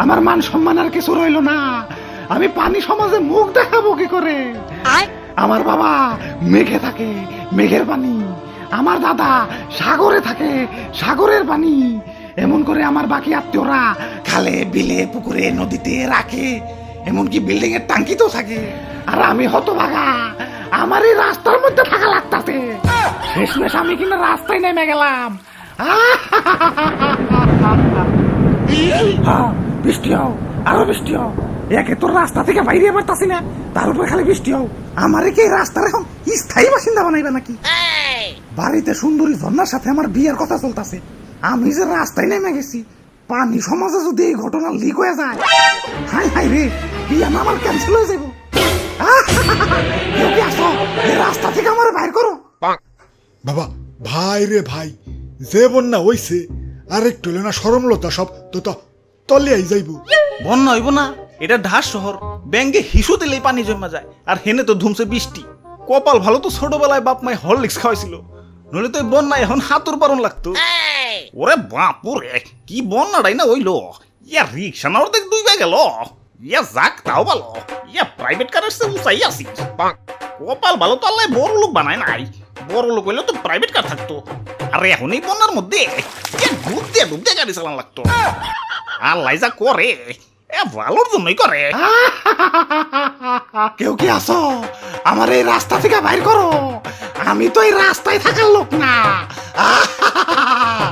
আমার মান সম্মান আর কিছু রইল না। আমি পানি সমাজে মুখ দেখাবো কি করে? আমার বাবা মেঘে থাকে, মেঘের পানি। আমার দাদা সাগরে থাকে, সাগরের পানি। এমন করে আমার বাকি আত্মীয়রা খালে, বিলে, পুকুরে, নদীতে রাখে, এমনকি বিল্ডিং এর টাঙ্কিতেও থাকে। আর আমি হতভাগা, আমার এই রাস্তার মধ্যে থাকা লাগতাছে। শেষমেশ আমি কিনা রাস্তায় নেমে গেলাম। বৃষ্টি হও, আরো বৃষ্টি হও। একে তোর রাস্তা থেকে বাইরে পারতাছি না, তার উপর খালি বৃষ্টি হও। আমারে কি রাস্তার এখন স্থায়ী বাসিন্দা বানাইবে নাকি? বাড়িতে সুন্দরী ঝর্ণার সাথে আমার বিয়ের কথা চলতেছে, আমি যে রাস্তায় নেমে গেছি। পানি সমাজে যদি এই ঘটনা লিক হয়ে যায়, হাই হাই রে, বিয়ে না আমার ক্যান্সেল হয়ে যাবো। কেউ কি আসো, এই রাস্তা থেকে আমার বাইর করো। বাবা, ভাই রে ভাই, যে বন্যা হইছে আর একটু না সরমলতা সব তো তলিয়াই যাইব। বন্যা হইব না, এটা ঢাস শহর। ব্যাঙ্গে হিসু দিলেই পানি জমা যায়, আর হেনে তো ধুমছে বৃষ্টি। কপাল ভালো তো ছোটবেলায় বাপ মাই হরলিক্স খাওয়াইছিল, নইলে তো বন্যা এখন হাতুর পারন লাগতো। ওরে বাপুরে, কি বন্যাটাই না হইলো। ইয়া রিক্সা না অর্ধেক ডুইবা গেল। ইয়া যাক তাও ভালো, ইয়া প্রাইভেট কারের সে উঁচাই আছি। কপাল ভালো তো আল্লাহ বড় লোক বানায় নাই। বড় লোক হইলে তো প্রাইভেট কার থাকতো। আর এখন এই বন্যার মধ্যে ডুব দিয়ে গাড়ি চালান লাগতো। আল্লাহ যা করে, এ ভালোর জন্যই করে। কেউ কি আসো, আমার এই রাস্তা থেকে বাইর করো। আমি তো এই রাস্তায় থাকার লোক না।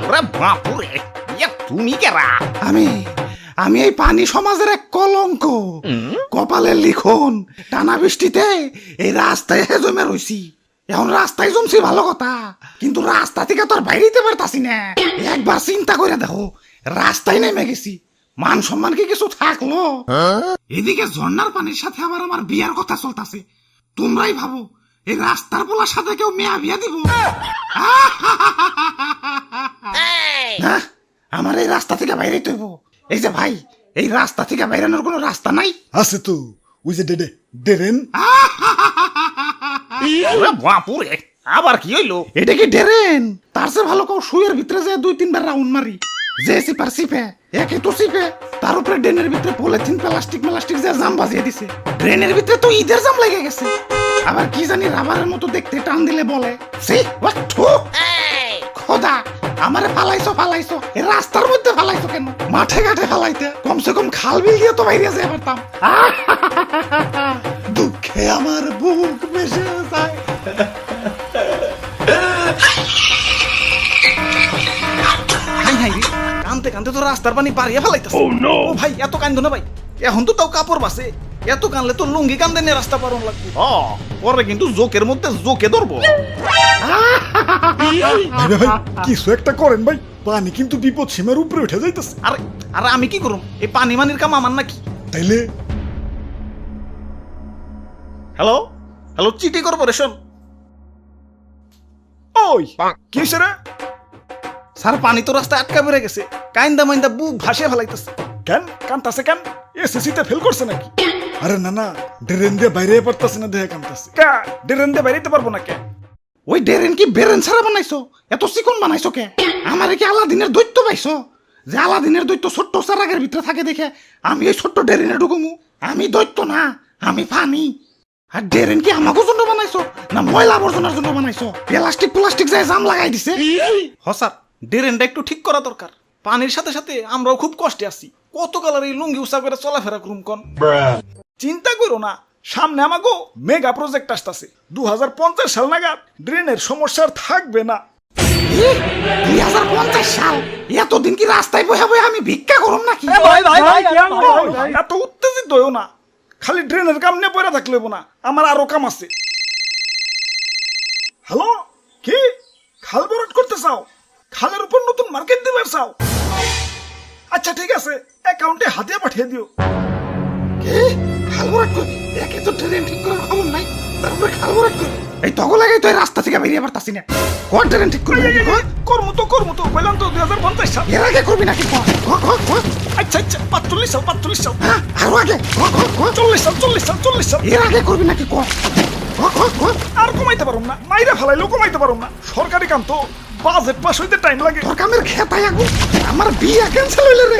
ওরে বাপুরে, ইয়া তুমি কেরা? আমি এই পানি সমাজের এক কলঙ্ক। কপালের লিখন, টানা বৃষ্টিতে এই রাস্তায় জমে রইছি। এখন রাস্তায় জমছি ভালো কথা, কিন্তু রাস্তা থেকে তো আর বাইরেতে পারতাছি না। একবার চিন্তা করে দেখো, রাস্তায় নেমে গেছি, মান সম্মান কি কিছু থাকলো? এদিকে ঝর্ণার পানির সাথে আবার আমার বিয়ার কথা চলতেছে। তোমরাই ভাবো, এই রাস্তার পোলার সাথে কেউ মেয়া বিয়া দিব? হ্যাঁ, আমার এই রাস্তা থেকে বাইরে তৈব। এই যে ভাই, এই রাস্তা থেকে বাইরানোর কোনো রাস্তা নাই? আছে তো, ওই যে ডেরেন। ওরে বাপুরে, আবার কি হইলো? এটা কি ড্রেন? তার চেয়ে ভালো কেউ শুয়ের ভিতরে যে 2-3 বার রাউন্ড মারি। যে সিপার সিপে, একে তো সিপে, তার উপরে ড্রেনের ভিতরে পলিথিন প্লাস্টিক যে জাম বাজিয়ে দিছে। ড্রেনের ভিতরে তো ঈদের জাম লেগে গেছে। আবার কি জানি রাবারের মতো দেখতে, টান দিলে বলে সি খোদা, আমারে ফালাইছো এই রাস্তার মধ্যে ফালাইছো কেন? মাঠে ঘাটে ফালাইতে, কমসে কম খাল বিল দিয়ে তো বাইরে যেতে পারতাম। দুঃখে আমার বুক ভেসে যায়। কানতে কানতে তো রাস্তার পানি পারিয়ে ফেলাইতেছে। ও ভাই, এত কান্দো না ভাই, এখন তো তাও কাপড় বাসে। এত কানলে তো লুঙ্গি কান্দে নিয়ে রাস্তা পারন লাগবে। পরে কিন্তু জোকের মধ্যে জোকে ধরবো। ভাই কিছু একটা করেন ভাই, পানি কিন্তু বিপদ সীমার উপরে উঠে যাইতেছে। আরে আরে আমি কি করুম? এই পানি মানির কাম আমার নাকি? তাইলে হ্যালো হ্যালো, চিটি কর্পোরেশন। ওই কি হইছে রে? স্যার, পানি তো রাস্তায় আটকা বেড়ে গেছে। কাইন্দা মাইন্দা বুক ভাসিয়ে ফেলাইতেছে। কেন কান্তাছে? কেন এসএসসি তে ফেল করছে নাকি? আরে না না, ড্রেন দিয়ে বাইরে পারতাছে না, দেখে কান্তাছে। কা ড্রেন দিয়ে বাইরেতে পারবো না কে? ওই ড্রেন কি বেরেন ছাড়া বানাইছো? এত চিকন বানাইছো কে? আমারে কি আলাদিনের দৈত্য পাইছো? যে আলাদিনের দৈত্য ছোট্ট চারাগের ভিতরে থাকে দেখে আমি এই ছোট্ট ড্রেনে ঢুকুমু? আমি দৈত্য না, আমি পানি। আর ড্রেন কি আমাকে জন্য বানাইছো না ময়লা আবর্জনার জন্য বানাইছো? প্লাস্টিক যায় জাম লাগাই দিছে। হ স্যার, ড্রেনটা একটু ঠিক করা দরকার। পানির সাথে সাথে আমরাও খুব কষ্টে আছি। কত কালার এই লুঙ্গি উঁচা করে চলাফেরা করুম কন? চিন্তা করো না, সামনে আমাগো মেগা প্রজেক্ট আসতেছে। 2050 সাল নাগাদ ড্রেনের সমস্যা আর থাকবে না। 2050 সাল? এতদিন কি রাস্তায় বসে বসে আমি ভিক্ষা করুম নাকি? এত উত্তেজিত হইও না, খালি ড্রেনের কাম নিয়ে পড়ে থাকলে না, আমার আরো কাম আছে। হ্যালো, কি খাল ভরাট করতে চাও? খালের উপর নতুন মার্কেট দিবে চাও? আচ্ছা ঠিক আছে, অ্যাকাউন্টে হাতে পাঠিয়ে দিও। কি খাল ভরাট করবি? একে তো ট্রেন ঠিক করার খবর নাই, তারপরে খাল ভরাট করবি? এই তখন লাগে তো এই রাস্তা থেকে বেরিয়ে পারতাছি না। কোন ট্রেন ঠিক করবি? করমু তো কইলাম তো 2050 সাল। এর আগে করবি নাকি? আচ্ছা 45 সাল। হ্যাঁ, আরো আগে 40 সাল। এর আগে করবি নাকি? আর কমাইতে পারুম না, মাইরা ফেলাইলেও কমাইতে পারুম না। সরকারি কাম তো, বাজেট পাস হইতে টাইম লাগে। তোর কামের খেতাই আগু আমার বিয়া ক্যান্সেল হইলে রে।